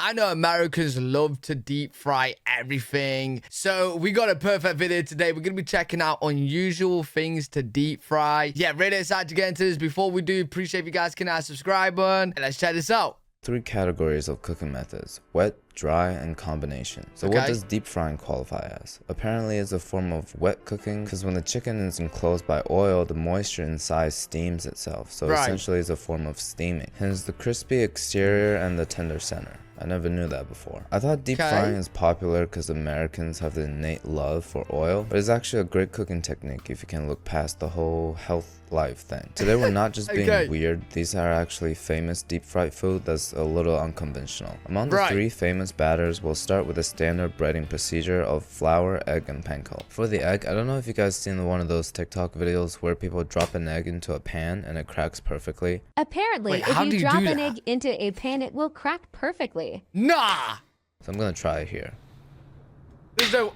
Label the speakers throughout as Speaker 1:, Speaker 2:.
Speaker 1: I know Americans love to deep fry everything. So we got a perfect video today. We're going to be checking out unusual things to deep fry. Yeah, really excited to get into this. Before we do, appreciate if you guys can hit that subscribe button. And let's check this out.
Speaker 2: 3 categories of cooking methods: wet, dry, and combination. So what does deep frying qualify as? Apparently it's a form of wet cooking, because when the chicken is enclosed by oil, the moisture inside steams itself. So essentially it's a form of steaming. Hence the crispy exterior and the tender center. I never knew that before. I thought deep frying is popular because Americans have the innate love for oil, but it's actually a great cooking technique if you can look past the whole health life thing. Today we're not just being weird, these are actually famous deep fried food that's a little unconventional. Among the 3 famous batters, we'll start with the standard breading procedure of flour, egg, and panko. For the egg, I don't know if you guys seen one of those TikTok videos where people drop an egg into a pan and it cracks perfectly.
Speaker 3: Apparently, if you drop an egg into a pan, it will crack perfectly.
Speaker 1: Nah!
Speaker 2: So I'm gonna try it here.
Speaker 1: There's no...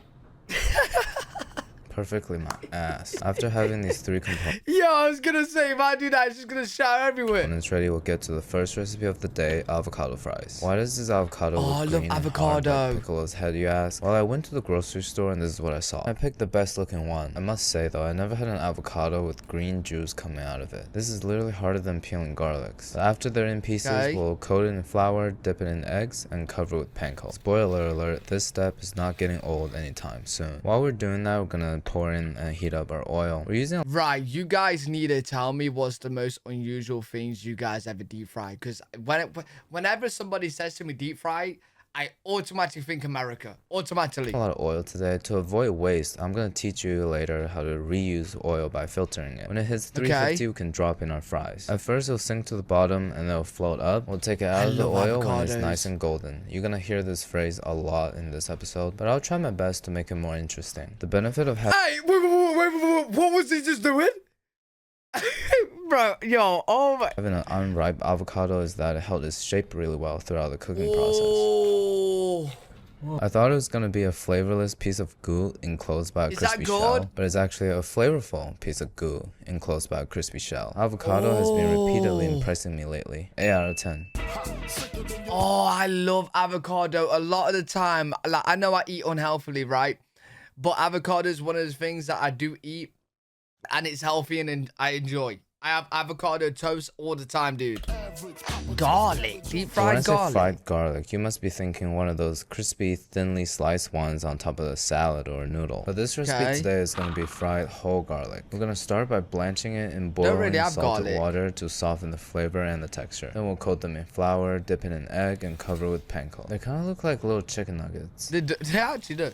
Speaker 2: Perfectly my ass. After having these 3 components,
Speaker 1: Yo, I was gonna say, if I do that, it's just gonna shout everywhere.
Speaker 2: When it's ready, we'll get to the first recipe of the day: avocado fries. Why does this avocado look green and hard like Piccolo's head, you ask? Well, I went to the grocery store and this is what I saw. I picked the best looking one. I must say though, I never had an avocado with green juice coming out of it. This is literally harder than peeling garlics. So after they're in pieces, we'll coat it in flour, dip it in eggs, and cover it with panko. Spoiler alert, this step is not getting old anytime soon. While we're doing that, we're gonna pour in and heat up our oil. We're using
Speaker 1: you guys need to tell me what's the most unusual things you guys ever deep fry, because whenever somebody says to me deep fry, I automatically think America. Automatically.
Speaker 2: A lot of oil today. To avoid waste, I'm gonna teach you later how to reuse oil by filtering it. When it hits 350, we can drop in our fries. At first, it'll sink to the bottom and it'll float up. We'll take it out of the oil when it's nice and golden. You're gonna hear this phrase a lot in this episode, but I'll try my best to make it more interesting. The benefit of having...
Speaker 1: Hey, wait, what was he just doing? Bro, yo, oh my...
Speaker 2: Having an unripe avocado is that it held its shape really well throughout the cooking process. I thought it was going to be a flavorless piece of goo enclosed by a crispy shell, but it's actually a flavorful piece of goo enclosed by a crispy shell. Avocado has been repeatedly impressing me lately. 8 out of 10.
Speaker 1: Oh, I love avocado. A lot of the time, like, I know I eat unhealthily, right? But avocado is one of those things that I do eat, and it's healthy and I enjoy. I have avocado toast all the time, dude. Garlic, deep fried garlic.
Speaker 2: When I say fried garlic, you must be thinking one of those crispy, thinly sliced ones on top of a salad or a noodle. But this recipe today is going to be fried whole garlic. We're going to start by blanching it in boiling salted water to soften the flavor and the texture. Then we'll coat them in flour, dip it in egg, and cover with panko. They kind of look like little chicken nuggets.
Speaker 1: They actually do.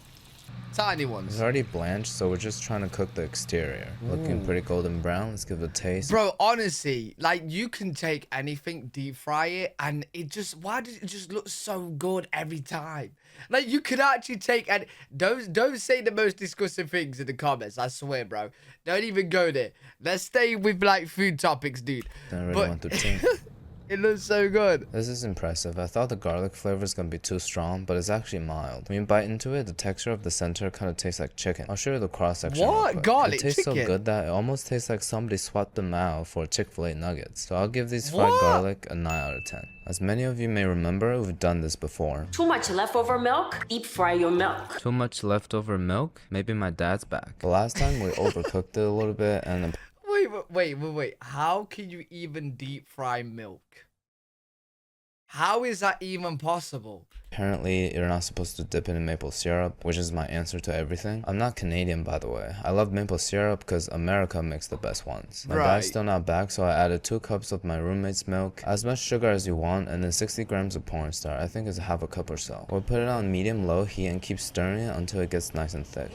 Speaker 1: Tiny ones.
Speaker 2: It's already blanched, so we're just trying to cook the exterior. Looking pretty golden brown. Let's give it a taste.
Speaker 1: Bro, honestly, like, you can take anything, deep fry it, and why does it just look so good every time? Like, you could actually take, and don't say the most disgusting things in the comments, I swear, bro. Don't even go there. Let's stay with, like, food topics, dude.
Speaker 2: Don't really want to think.
Speaker 1: It looks so good.
Speaker 2: This is impressive. I thought the garlic flavor is going to be too strong, but it's actually mild. When you bite into it, the texture of the center kind of tastes like chicken. I'll show you the cross section.
Speaker 1: What? Garlic
Speaker 2: It tastes
Speaker 1: chicken?
Speaker 2: so good that it almost tastes like somebody swapped them out for Chick-fil-A nuggets. So I'll give these fried garlic a 9 out of 10. As many of you may remember, we've done this before.
Speaker 4: Too much leftover milk? Deep fry your milk.
Speaker 2: Too much leftover milk? Maybe my dad's back. The last time we overcooked it a little bit and...
Speaker 1: Wait. How can you even deep fry milk? How is that even possible?
Speaker 2: Apparently, you're not supposed to dip it in maple syrup, which is my answer to everything. I'm not Canadian, by the way. I love maple syrup because America makes the best ones. My dad's still not back, so I added 2 cups of my roommate's milk, as much sugar as you want, and then 60 grams of cornstarch. I think it's half a cup or so. We'll put it on medium-low heat and keep stirring it until it gets nice and thick.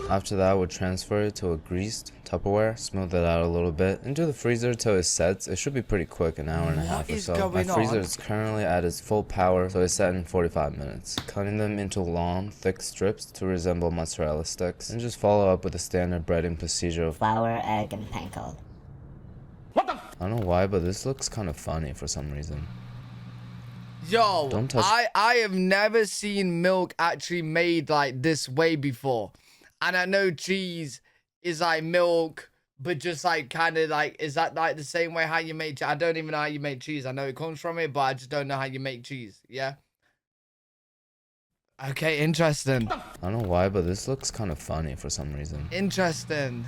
Speaker 2: After that, we'll transfer it to a greased Tupperware, smooth it out a little bit, into the freezer till it sets. It should be pretty quick, an hour and a half or so. My freezer is currently at its full power, so it's set in 45 minutes. Cutting them into long, thick strips to resemble mozzarella sticks, and just follow up with the standard breading procedure of
Speaker 5: flour, egg, and panko.
Speaker 2: I don't know why, but this looks kind of funny for some reason.
Speaker 1: Yo, I have never seen milk actually made like this way before. And I know cheese is like milk, but just like kind of like, is that like the same way how you make cheese? I don't even know how you make cheese. I know it comes from it, but I just don't know how you make cheese. Yeah. Okay, interesting.
Speaker 2: I don't know why, but this looks kind of funny for some reason.
Speaker 1: Interesting.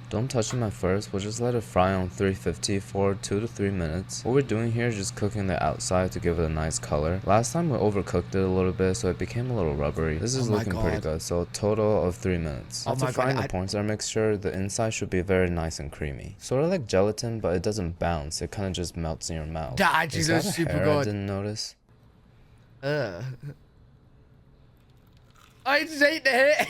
Speaker 2: Don't touch them at first, we'll just let it fry on 350 for 2 to 3 minutes. What we're doing here is just cooking the outside to give it a nice color. Last time we overcooked it a little bit, so it became a little rubbery. This is looking pretty good, so a total of 3 minutes. After frying the porn star mixture, the inside should be very nice and creamy. Sort of like gelatin, but it doesn't bounce, it kind of just melts in your mouth.
Speaker 1: That actually looks super good.
Speaker 2: I didn't notice.
Speaker 1: I just ate the hit.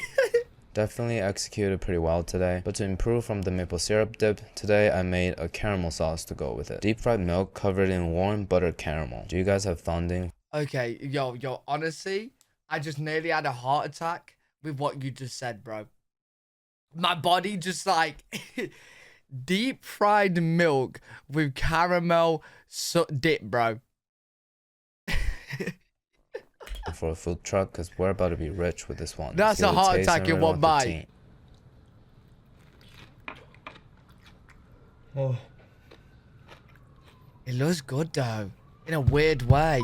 Speaker 2: Definitely executed pretty well today, but to improve from the maple syrup dip, today I made a caramel sauce to go with it. Deep fried milk covered in warm buttered caramel. Do you guys have fondue?
Speaker 1: Okay, yo, honestly, I just nearly had a heart attack with what you just said, bro. My body just like deep fried milk with caramel dip, bro.
Speaker 2: For a food truck, because we're about to be rich with this one.
Speaker 1: That's a heart attack in one bite. Oh. It looks good though, in a weird way.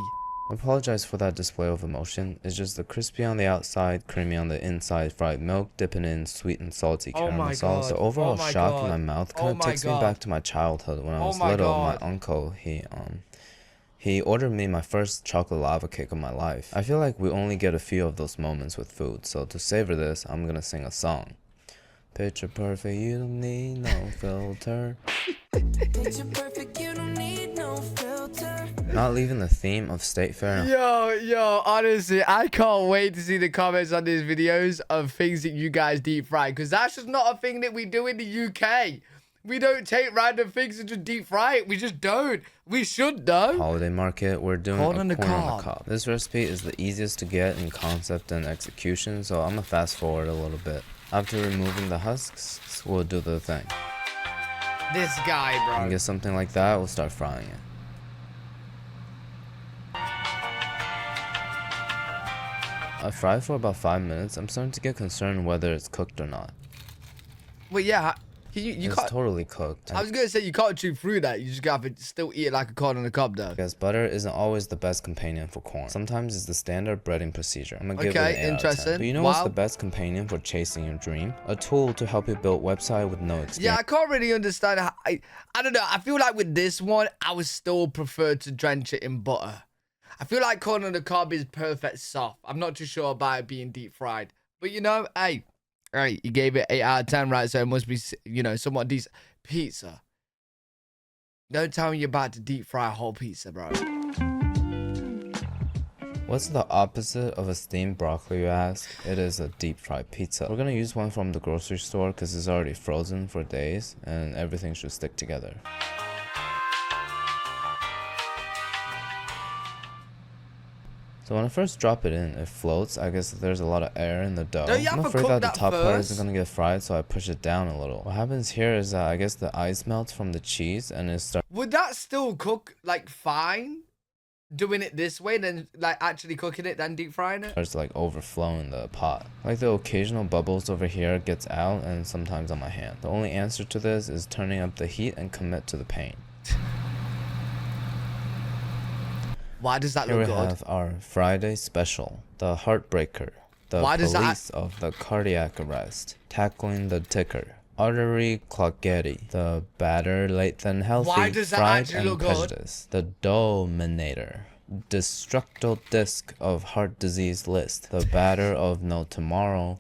Speaker 2: I apologize for that display of emotion. It's just the crispy on the outside, creamy on the inside, fried milk, dipping in sweet and salty caramel sauce. The overall shock in my mouth kind of takes me back to my childhood when I was little. My uncle, he ordered me my first chocolate lava cake of my life. I feel like we only get a few of those moments with food, so to savor this, I'm gonna sing a song. Picture perfect, you don't need no filter. Picture perfect, you don't need no filter. Not leaving the theme of State Fair.
Speaker 1: Yo, honestly, I can't wait to see the comments on these videos of things that you guys deep fry, because that's just not a thing that we do in the UK. We don't take random things and just deep fry it. We just don't. We should though.
Speaker 2: Holiday market, we're doing corn on the cob. This recipe is the easiest to get in concept and execution, so I'm gonna fast forward a little bit. After removing the husks, we'll do the thing.
Speaker 1: This guy, bro.
Speaker 2: And get something like that, we'll start frying it. I fried for about 5 minutes. I'm starting to get concerned whether it's cooked or not.
Speaker 1: Well, yeah. You can't,
Speaker 2: totally cooked.
Speaker 1: I was gonna say you can't chew through that. You just gotta still eat it like a corn on the cob, though.
Speaker 2: Because butter isn't always the best companion for corn. Sometimes it's the standard breading procedure. I'm gonna give it an 8 out of 10. But you know what's the best companion for chasing your dream? A tool to help you build website with no experience.
Speaker 1: Yeah, I can't really understand how. I don't know. I feel like with this one, I would still prefer to drench it in butter. I feel like corn on the cob is perfect soft. I'm not too sure about it being deep fried, but you know, hey. Right, you gave it 8 out of 10, right? So it must be, you know, somewhat decent. Pizza. Don't tell me you're about to deep fry a whole pizza, bro.
Speaker 2: What's the opposite of a steamed broccoli, you ask? It is a deep fried pizza. We're gonna use one from the grocery store because it's already frozen for days and everything should stick together. So when I first drop it in, it floats. I guess there's a lot of air in the dough. I'm afraid that the top part isn't gonna get fried, so I push it down a little. What happens here is that I guess the ice melts from the cheese and it starts.
Speaker 1: Would that still cook like fine? Doing it this way, then like actually cooking it, then deep frying it?
Speaker 2: Starts like overflowing the pot. Like the occasional bubbles over here gets out and sometimes on my hand. The only answer to this is turning up the heat and commit to the pain.
Speaker 1: Why does that look good?
Speaker 2: Here we have our Friday special, the Heartbreaker, the police of the cardiac arrest, tackling the ticker, artery cloggetti, the batter late than healthy, fried and prejudice, the dominator, destructo disc of heart disease list, the batter of no tomorrow,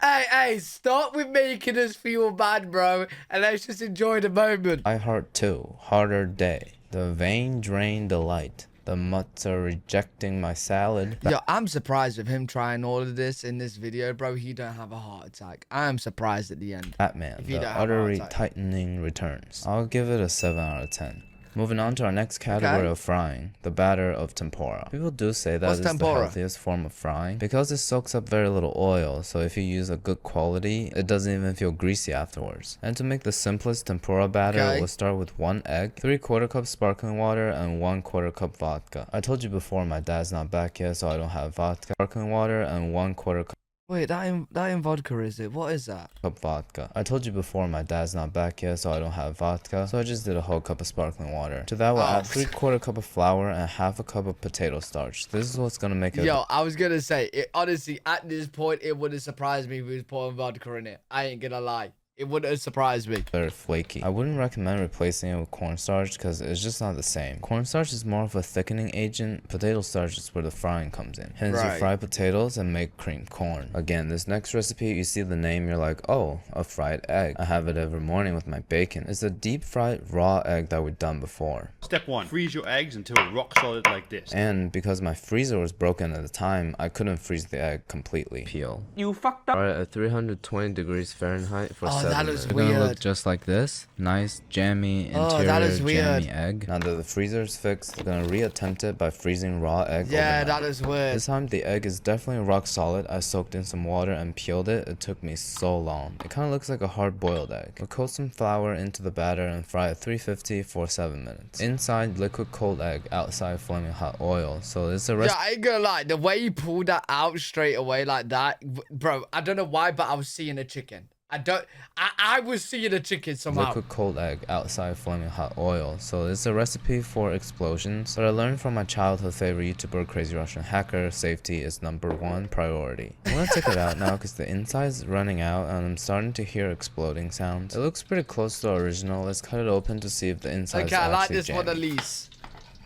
Speaker 1: Hey, stop with making us feel bad, bro, and let's just enjoy the moment.
Speaker 2: I heart too, harder day, the vein drain delight. The mutts are rejecting my salad.
Speaker 1: Yo, I'm surprised with him trying all of this in this video, bro. He don't have a heart attack. I am surprised at the end.
Speaker 2: Batman, the artery tightening returns. I'll give it a 7 out of 10. Moving on to our next category of frying, the batter of tempura. People do say that it's the healthiest form of frying because it soaks up very little oil, so if you use a good quality, it doesn't even feel greasy afterwards. And to make the simplest tempura batter, we'll start with 1 egg, 3/4 cup sparkling water, and 1/4 cup vodka. I told you before my dad's not back yet, so I don't have vodka. Sparkling water and 1/4 cup
Speaker 1: Wait, that in vodka, is it? What is that?
Speaker 2: Cup vodka. I told you before my dad's not back yet, so I don't have vodka. So I just did a whole cup of sparkling water. To that, we'll add 3/4 cup of flour and 1/2 cup of potato starch. This is what's gonna make it.
Speaker 1: Yo, I was gonna say, honestly, at this point, it wouldn't surprise me if we was pouring vodka in it. I ain't gonna lie. It wouldn't have surprised me.
Speaker 2: Very flaky. I wouldn't recommend replacing it with cornstarch because it's just not the same. Cornstarch is more of a thickening agent. Potato starch is where the frying comes in. Hence, you fry potatoes and make creamed corn. Again, this next recipe, you see the name, you're like, oh, a fried egg. I have it every morning with my bacon. It's a deep fried raw egg that we've done before.
Speaker 5: Step 1, freeze your eggs until rock solid like this.
Speaker 2: And because my freezer was broken at the time, I couldn't freeze the egg completely. Peel.
Speaker 6: You fucked up.
Speaker 2: Fry it at 320 degrees Fahrenheit for 7
Speaker 1: that
Speaker 2: minutes.
Speaker 1: is
Speaker 2: It's
Speaker 1: weird.
Speaker 2: gonna look just like this. Nice, jammy, interior,
Speaker 1: that is weird.
Speaker 2: jammy egg. Now that the freezer is fixed, we're gonna reattempt it by freezing raw egg
Speaker 1: Yeah,
Speaker 2: overnight.
Speaker 1: that is weird.
Speaker 2: This time the egg is definitely rock solid. I soaked in some water and peeled it. It took me so long. It kind of looks like a hard-boiled egg. We'll coat some flour into the batter and fry at 350 for 7 minutes. Inside, liquid cold egg. Outside, flaming hot oil. So it's a recipe.
Speaker 1: Yeah, I ain't gonna lie. The way you pulled that out straight away like that, bro, I don't know why, but I was seeing a chicken. I was seeing a chicken somehow.
Speaker 2: Liquid cold egg, outside flaming hot oil. So it's a recipe for explosions. But I learned from my childhood favorite YouTuber, Crazy Russian Hacker, safety is #1 priority. I'm gonna take it out now because the inside is running out and I'm starting to hear exploding sounds. It looks pretty close to the original. Let's cut it open to see if the inside is
Speaker 1: Okay, I like
Speaker 2: actually
Speaker 1: this one at
Speaker 2: jammy.
Speaker 1: least.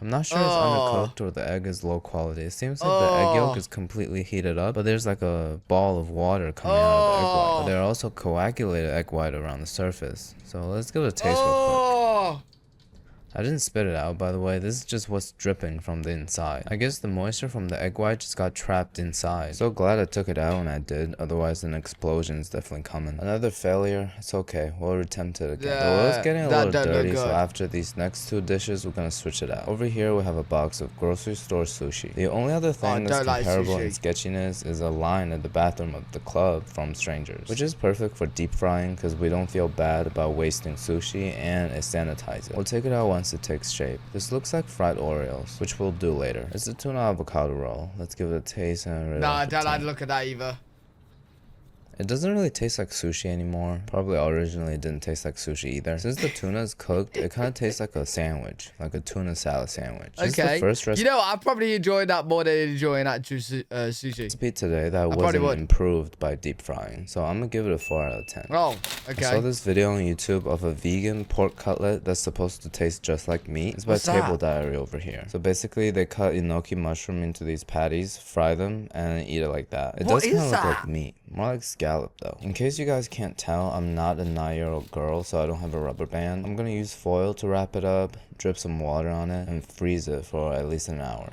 Speaker 2: I'm not sure it's undercooked or the egg is low quality. It seems like the egg yolk is completely heated up, but there's like a ball of water coming out of the egg white. But there are also coagulated egg white around the surface. So let's give it a taste real quick. I didn't spit it out, by the way. This is just what's dripping from the inside. I guess the moisture from the egg white just got trapped inside. So glad I took it out when I did. Otherwise, an explosion is definitely coming. Another failure. It's okay. We'll attempt it again. The oil's getting a little dirty, so after these next 2 dishes, we're gonna switch it out. Over here, we have a box of grocery store sushi. The only other thing that's comparable in sketchiness is a line in the bathroom of the club from strangers, which is perfect for deep frying because we don't feel bad about wasting sushi and it sanitizes it. We'll take it out once it takes shape. This looks like fried Oreos, which we'll do later. It's a tuna avocado roll. Let's give it a taste and
Speaker 1: Nah, I don't like the look at that either.
Speaker 2: It doesn't really taste like sushi anymore. Probably originally it didn't taste like sushi either. Since the tuna is cooked, it kind of tastes like a sandwich, like a tuna salad sandwich. This is the first recipe.
Speaker 1: You know, I probably enjoy that more than enjoying actual sushi.
Speaker 2: Recipe today that wasn't improved by deep frying, so I'm gonna give it a 4 out of 10.
Speaker 1: Oh, okay.
Speaker 2: I saw this video on YouTube of a vegan pork cutlet that's supposed to taste just like meat. It's by Table Diary over here. So basically, they cut enoki mushroom into these patties, fry them, and eat it like that. It does kind of look like meat. More like scallop though. In case you guys can't tell, I'm not a 9-year-old girl, so I don't have a rubber band. I'm gonna use foil to wrap it up, drip some water on it, and freeze it for at least an hour.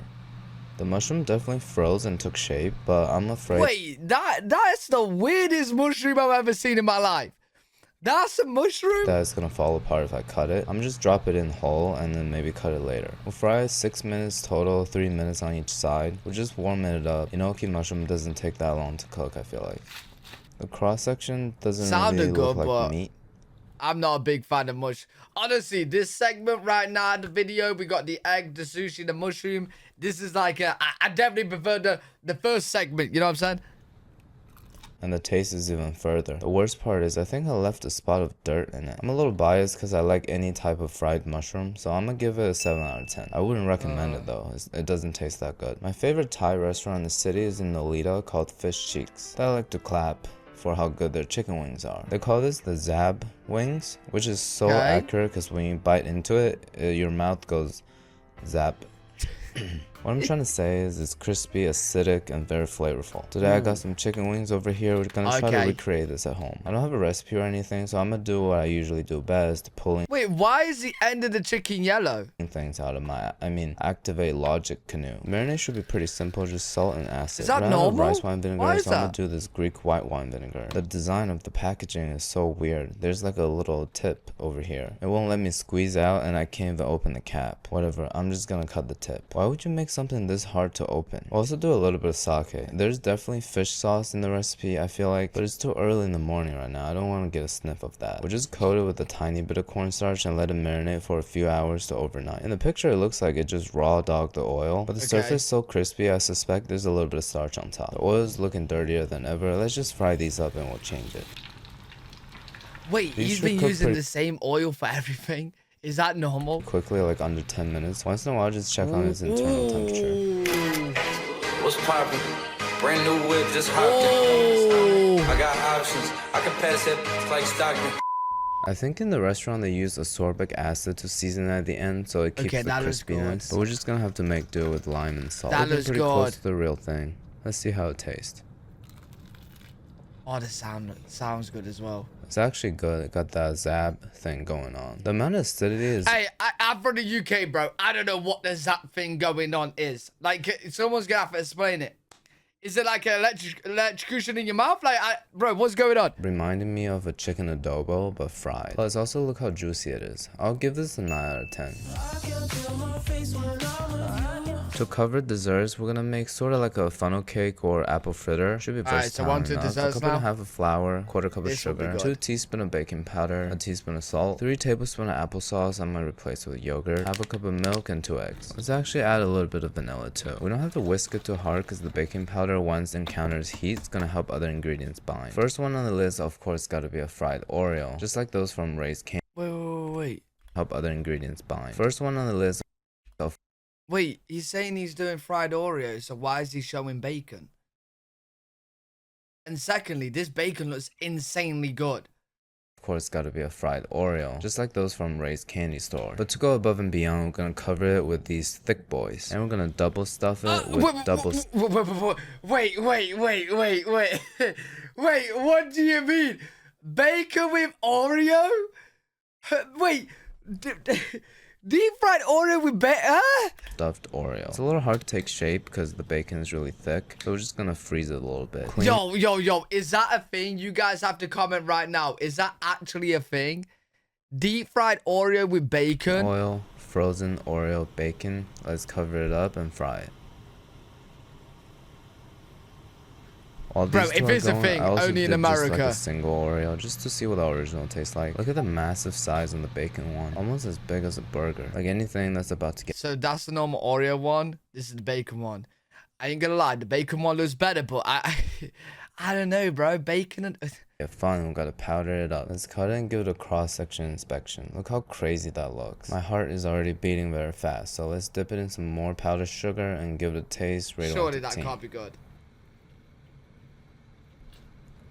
Speaker 2: The mushroom definitely froze and took shape, but I'm afraid—
Speaker 1: Wait, that's the weirdest mushroom I've ever seen in my life. That's a mushroom?
Speaker 2: That is gonna fall apart if I cut it. I'm just drop it in whole and then maybe cut it later. We'll fry it 6 minutes total, 3 minutes on each side. We're just warming it up. Enoki mushroom doesn't take that long to cook, I feel like. The cross section doesn't really look like meat.
Speaker 1: I'm not a big fan of mush. Honestly, this segment right now, the video, we got the egg, the sushi, the mushroom. This is like I definitely prefer the first segment, you know what I'm saying?
Speaker 2: And the taste is even further. The worst part is I think I left a spot of dirt in it. I'm a little biased because I like any type of fried mushroom, so I'm gonna give it a 7 out of 10. I wouldn't recommend it though. It doesn't taste that good. My favorite Thai restaurant in the city is in Elitha called Fish Cheeks. I like to clap for how good their chicken wings are. They call this the Zab wings, which is so accurate because when you bite into it, your mouth goes zap. What I'm trying to say is it's crispy, acidic, and very flavorful. Today I got some chicken wings over here. We're gonna try to recreate this at home. I don't have a recipe or anything, so I'm gonna do what I usually do best, pulling—
Speaker 1: Wait, why is the end of the chicken yellow?
Speaker 2: Things out of my, activate logic canoe. Marinade should be pretty simple, just salt and acid.
Speaker 1: Is that
Speaker 2: but
Speaker 1: normal?
Speaker 2: I have rice wine vinegar,
Speaker 1: Why is
Speaker 2: so I'm
Speaker 1: that?
Speaker 2: gonna do this Greek white wine vinegar. The design of the packaging is so weird. There's like a little tip over here. It won't let me squeeze out, and I can't even open the cap. Whatever, I'm just gonna cut the tip. Why would you make something this hard to open? We'll also do a little bit of sake. There's definitely fish sauce in the recipe, I feel like, but it's too early in the morning right now. I don't want to get a sniff of that. We'll just coat it with a tiny bit of cornstarch and let it marinate for a few hours to overnight. In the picture, it looks like it just raw dogged the oil, but the surface is so crispy, I suspect there's a little bit of starch on top. The oil is looking dirtier than ever. Let's just fry these up and we'll change it.
Speaker 1: Wait, he's been using the same oil for everything? Is that normal?
Speaker 2: Quickly, like under 10 minutes. Once in a while, just check on its internal temperature.
Speaker 6: What's poppin'? Brand new whip, just hopped in. I got options. I can pass it like Stockton.
Speaker 2: I think in the restaurant they use ascorbic acid to season at the end so it keeps the crispiness. But we're just gonna have to make do with lime and salt.
Speaker 1: That looks
Speaker 2: pretty
Speaker 1: good.
Speaker 2: Close to the real thing. Let's see how it tastes.
Speaker 1: Oh, the sounds good as well.
Speaker 2: It's actually good. It got that zap thing going on. The amount of acidity is...
Speaker 1: Hey, I'm from the UK, bro. I don't know what the zap thing going on is. Like, someone's gonna have to explain it. Is it like an electrocution in your mouth? Like, bro, what's going on?
Speaker 2: Reminding me of a chicken adobo, but fried. Plus, also look how juicy it is. I'll give this a 9 out of 10. To cover desserts, we're gonna make sort of like a funnel cake or apple fritter. Should be versatile.
Speaker 1: Alright, so 1, 2 desserts
Speaker 2: a cup and a half of flour, quarter cup of sugar, 2 teaspoons of baking powder, a teaspoon of salt, 3 tablespoons of applesauce. I'm gonna replace with yogurt, half a cup of milk, and 2 eggs. Let's actually add a little bit of vanilla too. We don't have to whisk it too hard because the baking powder, once it encounters heat, it's gonna help other ingredients bind. First one on the list, of course, gotta be a fried Oreo, just like those from raised candy.
Speaker 1: Wait.
Speaker 2: Help other ingredients bind. First one on the list.
Speaker 1: Wait, he's saying he's doing fried Oreos, so why is he showing bacon? And secondly, this bacon looks insanely good.
Speaker 2: Of course, gotta be a fried Oreo, just like those from Raised Candy Store. But to go above and beyond, we're gonna cover it with these thick boys, and we're gonna double stuff it with double.
Speaker 1: Wait, what do you mean? Bacon with Oreo? Wait, deep fried Oreo with bacon?
Speaker 2: Stuffed Oreo. It's a little hard to take shape because the bacon is really thick, so we're just gonna freeze it a little bit.
Speaker 1: Yo, is that a thing? You guys have to comment right now. Is that actually a thing? Deep fried Oreo with bacon?
Speaker 2: Oil, frozen Oreo bacon. Let's cover it up and fry it.
Speaker 1: Bro, if it's a thing, only in America.
Speaker 2: Just like a single Oreo, just to see what the original tastes like. Look at the massive size on the bacon one, almost as big as a burger. Like anything that's about to get.
Speaker 1: So that's the normal Oreo one. This is the bacon one. I ain't gonna lie, the bacon one looks better, but I don't know, bro. Bacon and.
Speaker 2: Yeah, fine, we gotta powder it up. Let's cut it and give it a cross-section inspection. Look how crazy that looks. My heart is already beating very fast, so let's dip it in some more powdered sugar and give it a taste.
Speaker 1: Surely that can't be good.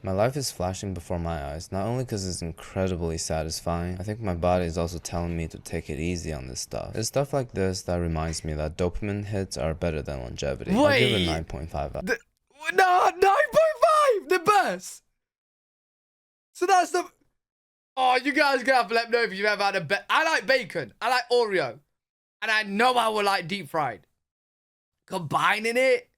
Speaker 2: My life is flashing before my eyes, not only because it's incredibly satisfying, I think my body is also telling me to take it easy on this stuff. It's stuff like this that reminds me that dopamine hits are better than longevity. I'll give it 9.5 out.
Speaker 1: No, 9.5! The best! So that's the... Oh, you guys gonna have to let me know if you've ever had a... I like bacon, I like Oreo, and I know I would like deep fried. Combining it...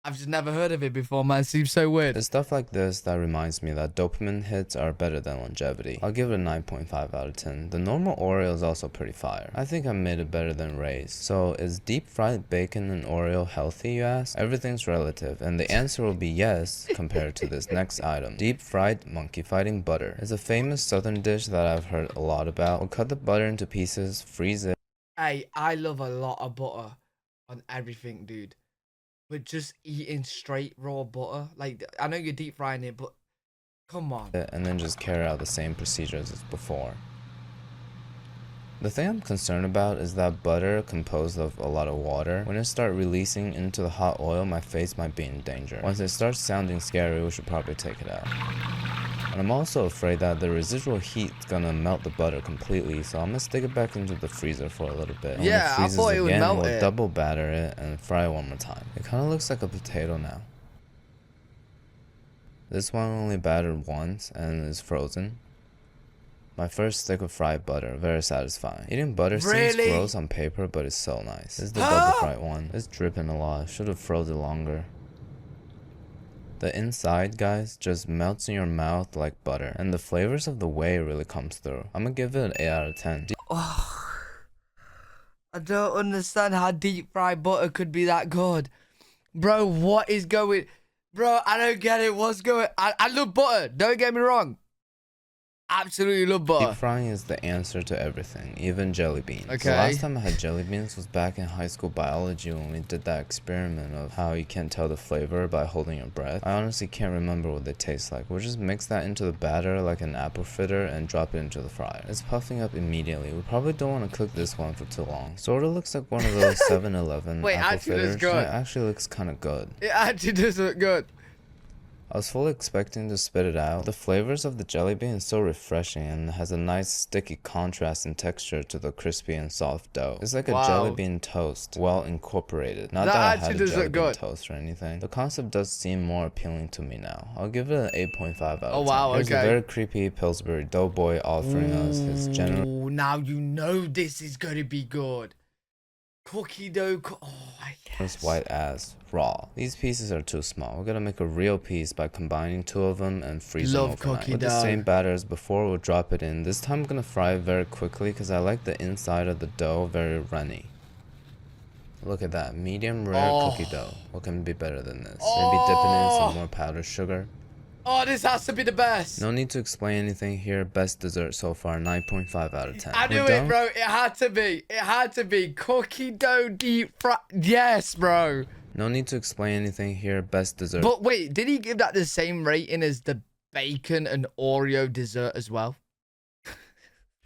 Speaker 1: I've just never heard of it before, man. It seems so weird.
Speaker 2: It's stuff like this that reminds me that dopamine hits are better than longevity. I'll give it a 9.5 out of 10. The normal Oreo is also pretty fire. I think I made it better than Ray's. So, is deep fried bacon and Oreo healthy, you ask? Everything's relative, and the answer will be yes compared to this next item. Deep fried monkey fighting butter. It's a famous southern dish that I've heard a lot about. We'll cut the butter into pieces, freeze it.
Speaker 1: Hey, I love a lot of butter on everything, dude. But just eating straight raw butter, like I know you're deep frying it, but come on.
Speaker 2: And then just carry out the same procedures as before. The thing I'm concerned about is that butter composed of a lot of water. When it starts releasing into the hot oil, my face might be in danger. Once it starts sounding scary, we should probably take it out. And I'm also afraid that the residual heat is gonna melt the butter completely, so I'm gonna stick it back into the freezer for a little bit.
Speaker 1: Yeah, I thought it would melt it.
Speaker 2: We'll double batter it and fry it one more time. It kind of looks like a potato now. This one only battered once and is frozen. My first stick of fried butter, very satisfying. Eating butter seems gross on paper, but it's so nice. This is the double fried one. It's dripping a lot. Should have frozen longer. The inside, guys, just melts in your mouth like butter, and the flavors of the whey really comes through. I'm gonna give it an 8 out of 10.
Speaker 1: I don't understand how deep fried butter could be that good. Bro, what is going... Bro, I don't get it. What's going... I love butter. Don't get me wrong. Absolutely love butter.
Speaker 2: Deep frying is the answer to everything, even jelly beans.
Speaker 1: Okay.
Speaker 2: The last time I had jelly beans was back in high school biology when we did that experiment of how you can't tell the flavor by holding your breath. I honestly can't remember what they taste like. We'll just mix that into the batter like an apple fritter and drop it into the fryer. It's puffing up immediately. We probably don't want to cook this one for too long. Sorta looks like one of those 7-Eleven
Speaker 1: Wait,
Speaker 2: apple
Speaker 1: actually
Speaker 2: fritters.
Speaker 1: looks good.
Speaker 2: It actually looks kind of good.
Speaker 1: It actually does look good.
Speaker 2: I was fully expecting to spit it out. The flavors of the jelly bean is so refreshing and has a nice sticky contrast in texture to the crispy and soft dough. It's like a jelly bean toast, well incorporated. Not that I had a jelly bean toast or anything. The concept does seem more appealing to me now. I'll give it an 8.5 out of 10.
Speaker 1: Oh wow,
Speaker 2: Here's
Speaker 1: okay.
Speaker 2: a very creepy Pillsbury doughboy offering us his general...
Speaker 1: Ooh, now you know this is gonna be good. Cookie dough, oh, yes.
Speaker 2: White ass raw. These pieces are too small. We're gonna make a real piece by combining 2 of them and freeze them overnight. With the same batter as before, we'll drop it in. This time I'm gonna fry it very quickly because I like the inside of the dough very runny. Look at that, medium rare cookie dough. What can be better than this? Maybe dipping in some more powdered sugar.
Speaker 1: Oh, this has to be the best.
Speaker 2: No need to explain anything here. Best dessert so far, 9.5 out of 10.
Speaker 1: I knew it, bro. It had to be. It had to be. Cookie dough deep fry. Yes, bro.
Speaker 2: No need to explain anything here. Best dessert.
Speaker 1: But wait, did he give that the same rating as the bacon and Oreo dessert as well?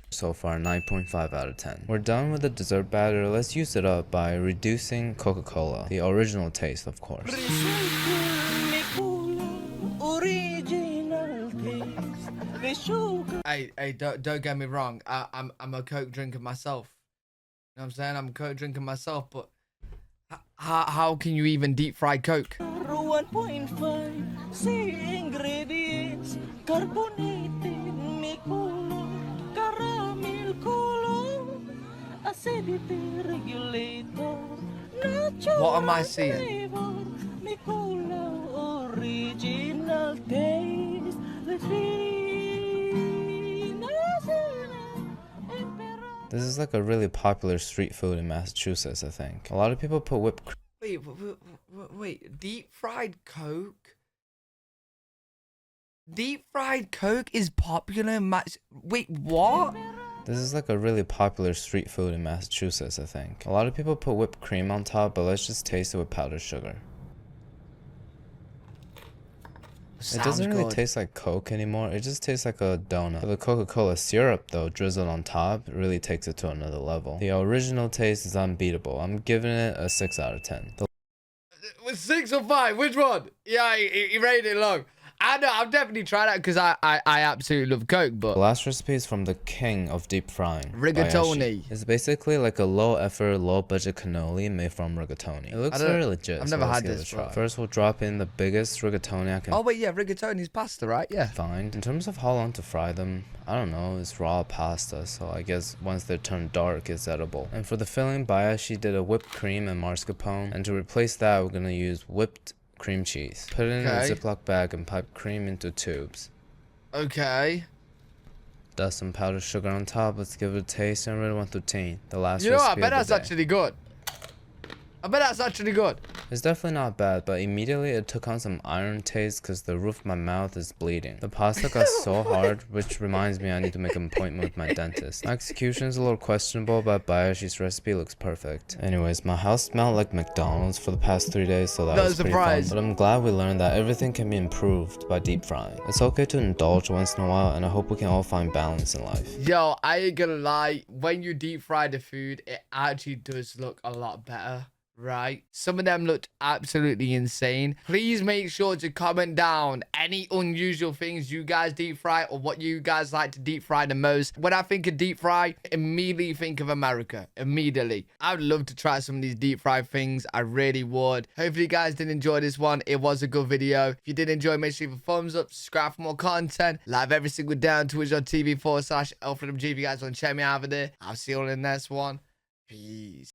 Speaker 2: So far, 9.5 out of 10. We're done with the dessert batter. Let's use it up by reducing Coca-Cola. The original taste, of course.
Speaker 1: Hey, don't get me wrong. I'm a Coke drinker myself. You know what I'm saying? I'm a Coke drinker myself, but how can you even deep fry Coke?
Speaker 7: 1.5 say ingredients carbonated may color caramel color acidity regulator natural
Speaker 1: What am I seeing?
Speaker 7: flavor may color original taste
Speaker 2: This is like a really popular street food in Massachusetts, I think. A lot of people put whipped cream.
Speaker 1: Wait, deep fried Coke? Deep fried Coke is popular in Wait, what?
Speaker 2: This is like a really popular street food in Massachusetts, I think. A lot of people put whipped cream on top, but let's just taste it with powdered sugar. It doesn't really taste like Coke anymore. It just tastes like a donut. The Coca-Cola syrup, though, drizzled on top, really takes it to another level. The original taste is unbeatable. I'm giving it a 6 out of 10.
Speaker 1: 6 or 5? Which one? Yeah, he rated it low. I know, I'll definitely try that because I absolutely love Coke, but...
Speaker 2: The last recipe is from the king of deep frying,
Speaker 1: rigatoni.
Speaker 2: It's basically like a low-effort, low-budget cannoli made from rigatoni. It looks very legit.
Speaker 1: I've never had this, bro.
Speaker 2: First, we'll drop in the biggest rigatoni I can...
Speaker 1: Oh, wait, yeah, rigatoni's pasta, right? Yeah.
Speaker 2: Find. In terms of how long to fry them, I don't know, it's raw pasta, so I guess once they turn dark, it's edible. And for the filling, Bayashi did a whipped cream and mascarpone, and to replace that, we're gonna use whipped cream cheese. Put it in a Ziploc bag and pipe cream into tubes.
Speaker 1: Okay.
Speaker 2: Dust some powdered sugar on top. Let's give it a taste and read 1 through 10. The last
Speaker 1: You know,
Speaker 2: recipe
Speaker 1: I bet
Speaker 2: of the
Speaker 1: that's actually good. I bet that's actually good.
Speaker 2: It's definitely not bad, but immediately it took on some iron taste because the roof of my mouth is bleeding. The pasta got so hard, which reminds me I need to make an appointment with my dentist. My execution is a little questionable, but Bayashi's recipe looks perfect. Anyways, my house smelled like McDonald's for the past 3 days, so that was pretty fun. But I'm glad we learned that everything can be improved by deep frying. It's okay to indulge once in a while, and I hope we can all find balance in life.
Speaker 1: Yo, I ain't gonna lie, when you deep fry the food, it actually does look a lot better. Right, some of them looked absolutely insane. Please make sure to comment down any unusual things you guys deep fry or what you guys like to deep fry the most. When I think of deep fry, immediately think of America. Immediately. I would love to try some of these deep fry things. I really would. Hopefully you guys did enjoy this one. It was a good video. If you did enjoy, make sure you leave a thumbs up, subscribe for more content, live every single day on Twitch.tv/LFMG. If you guys want to check me out over there, I'll see you all in the next one. Peace.